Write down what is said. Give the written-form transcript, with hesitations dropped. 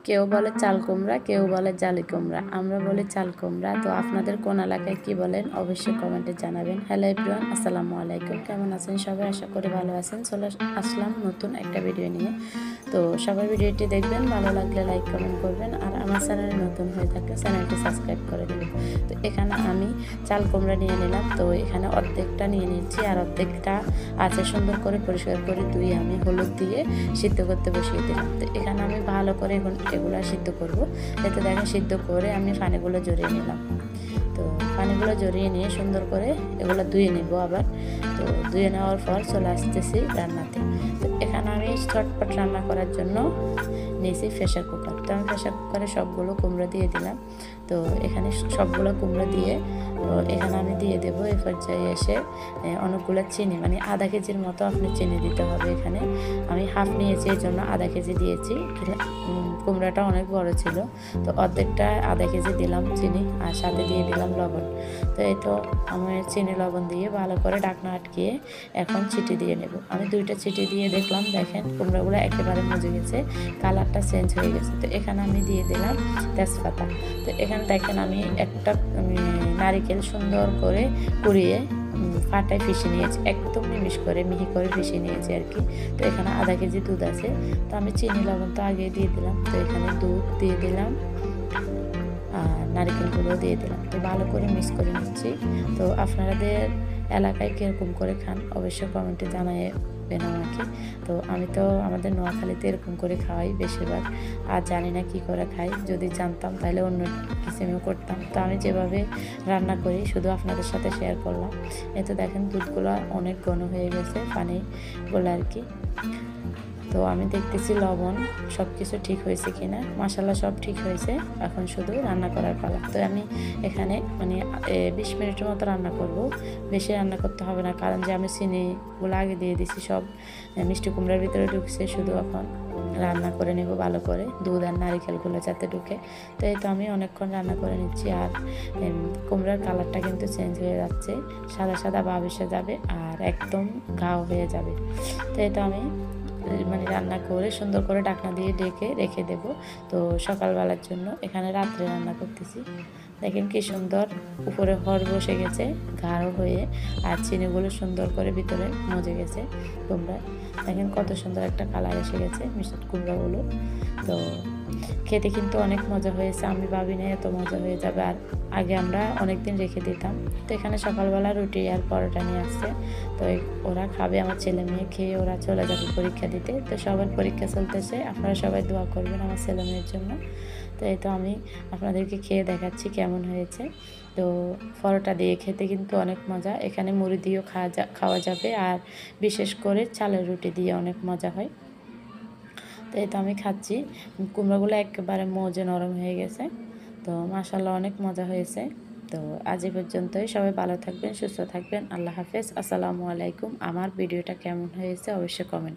কেউ বলে চাল কুমড়া, কেউ বলে জালি কুমড়া, আমরা বলি চাল কুমড়া। তো আপনাদের কোন এলাকায় কি বলেন অবশ্যই কমেন্টে জানাবেন। হ্যালো এভরিওয়ান, আসসালামু আলাইকুম। কেমন আছেন সবাই? আশা করি ভালো আছেন। চলে আসলাম নতুন একটা ভিডিও নিয়ে। তো সবাই ভিডিওটি দেখবেন, ভালো লাগলে লাইক কমেন্ট করবেন, আর আমার চ্যানেলে নতুন হয়ে থাকলে চ্যানেলটি সাবস্ক্রাইব করে দেবেন। তো এখানে আমি চাল কুমড়া নিয়ে নিলাম। তো এখানে অর্ধেকটা নিয়ে নিচ্ছি, আর অর্ধেকটা আছে সুন্দর করে পরিষ্কার করে ধুয়ে আমি হলুদ দিয়ে সিদ্ধ করতে বসিয়ে দিলাম। তো এখানে আমি ভালো করে এগুলো সিদ্ধ করব। এতে দেখেন সিদ্ধ করে আমি পানিগুলো জড়িয়ে নিলাম। তো পানিগুলো জড়িয়ে নিয়ে সুন্দর করে এগুলো ধুয়ে নেব আবার। তো ধুয়ে নেওয়ার পর চলে আসতেছি রান্নাতে। তো এখানে আমি চটপট রান্না করার জন্য নিয়েছি প্রেশার কুকার। তো আমি প্রেশার কুকারে সবগুলো কুমড়ো দিয়ে দিলাম। তো এখানে সবগুলো কুমড়ো দিয়ে এখানে আমি দিয়ে দেবো। এই পর্যায়ে এসে অনেকগুলো চিনি, মানে আধা কেজির মতো আপনি চিনি দিতে হবে। এখানে আমি হাফ নিয়েছি, এই জন্য আধা কেজি দিয়েছি। কুমড়াটা অনেক বড় ছিল, তো অর্ধেকটা আধা কেজি দিলাম চিনি, আর সাথে দিয়ে দিলাম লবণ। তো এই তো আমি চিনি লবণ দিয়ে ভালো করে ঢাকনা আটকিয়ে এখন চিটি দিয়ে নেব। আমি 2টা চিটি দিয়ে দেখলাম, দেখেন কুমড়াগুলো একেবারে মজে গেছে, কালারটা চেঞ্জ হয়ে গেছে। তো এখানে আমি দিয়ে দিলাম তেজপাতা। তো এখানে দেখেন আমি একটা নারিকেল সুন্দর করে কুড়িয়ে ফাটায় পিষে নিয়েছি, একদম নিমিশ করে মিহি করে পিষে নিয়েছি আর কি। তো এখানে আধা কেজি দুধ আছে। তো আমি চিনি লবণ তো আগে দিয়ে দিলাম। তো এখানে দুধ দিয়ে দিলাম আর নারিকেলগুলো দিয়ে দিলাম। তো ভালো করে মিক্স করে নিচ্ছি। তো আপনাদের এলাকায় কীরকম করে খান অবশ্যই কমেন্টে জানাবেন আমাকে। তো আমি তো আমাদের নোয়াখালীতে এরকম করে খাওয়াই বেশিরভাগ, আর জানি না কি করে খাই। যদি জানতাম তাহলে অন্য কিছু আমিও করতাম। তো আমি যেভাবে রান্না করি শুধু আপনাদের সাথে শেয়ার করলাম। এতে দেখেন দুধগুলো অনেক ঘন হয়ে গেছে, পানিগুলো আর কি। তো আমি দেখতেছি লবণ সব কিছু ঠিক হয়েছে কিনা, মশলা সব ঠিক হয়েছে। এখন শুধু রান্না করার পালা। তো আমি এখানে 20 মিনিটের মতো রান্না করব। বেশি রান্না করতে হবে না, কারণ যে আমি চিনিগুলো আগে দিয়ে দিছি, সব মিষ্টি কুমড়ার ভিতরে ঢুকছে। শুধু এখন রান্না করে নেব ভালো করে, দুধ আর নারিকেলগুলো যাতে ঢুকে। তো এই তো আমি অনেকক্ষণ রান্না করে নিচ্ছি, আর কুমড়ার কালারটা কিন্তু চেঞ্জ হয়ে যাচ্ছে, সাদা সাদা ভাব এসে যাবে আর একদম গাঢ় হয়ে যাবে। তো এটা আমি রান্না করে সুন্দর করে ঢাকনা দিয়ে ঢেকে রেখে দেব। তো সকালবেলার জন্য এখানে রাত্রে রান্না করতেছি। দেখেন কি সুন্দর উপরে হর বসে গেছে গাঢ় হয়ে, আর চিনিগুলো সুন্দর করে ভিতরে মজে গেছে কুমড়া। দেখেন কত সুন্দর একটা কালার এসে গেছে মিষ্টি কুমড়াগুলো। তো খেতে কিন্তু অনেক মজা হয়েছে, আমি ভাবি না এত মজা হয়ে যাবে। আর আগে আমরা অনেক দিন রেখে দিতাম। তো এখানে সকালবেলা রুটি আর পরোটা নিয়ে আসছে। তো ওরা খাবে, আমার ছেলে মেয়ে খেয়ে ওরা চলে যাবে পরীক্ষা দিতে। তো সবার পরীক্ষা চলতেছে, আপনারা সবাই দোয়া করবেন আমার ছেলে মেয়ের জন্য। তো এই তো আমি আপনাদেরকে খেয়ে দেখাচ্ছি কেমন হয়েছে। তো পরোটা দিয়ে খেতে কিন্তু অনেক মজা, এখানে মুড়ি দিয়েও খাওয়া যাবে, আর বিশেষ করে চালের রুটি দিয়ে অনেক মজা হয়। তো এই তো আমি খাচ্ছি, কুমড়োগুলো একেবারে মজে নরম হয়ে গেছে। তো মাশাআল্লাহ অনেক মজা হয়েছে। তো আজ এই পর্যন্তই, সবাই ভালো থাকবেন, সুস্থ থাকবেন। আল্লাহ হাফেজ, আসসালামু আলাইকুম। আমার ভিডিওটা কেমন হয়েছে অবশ্যই কমেন্ট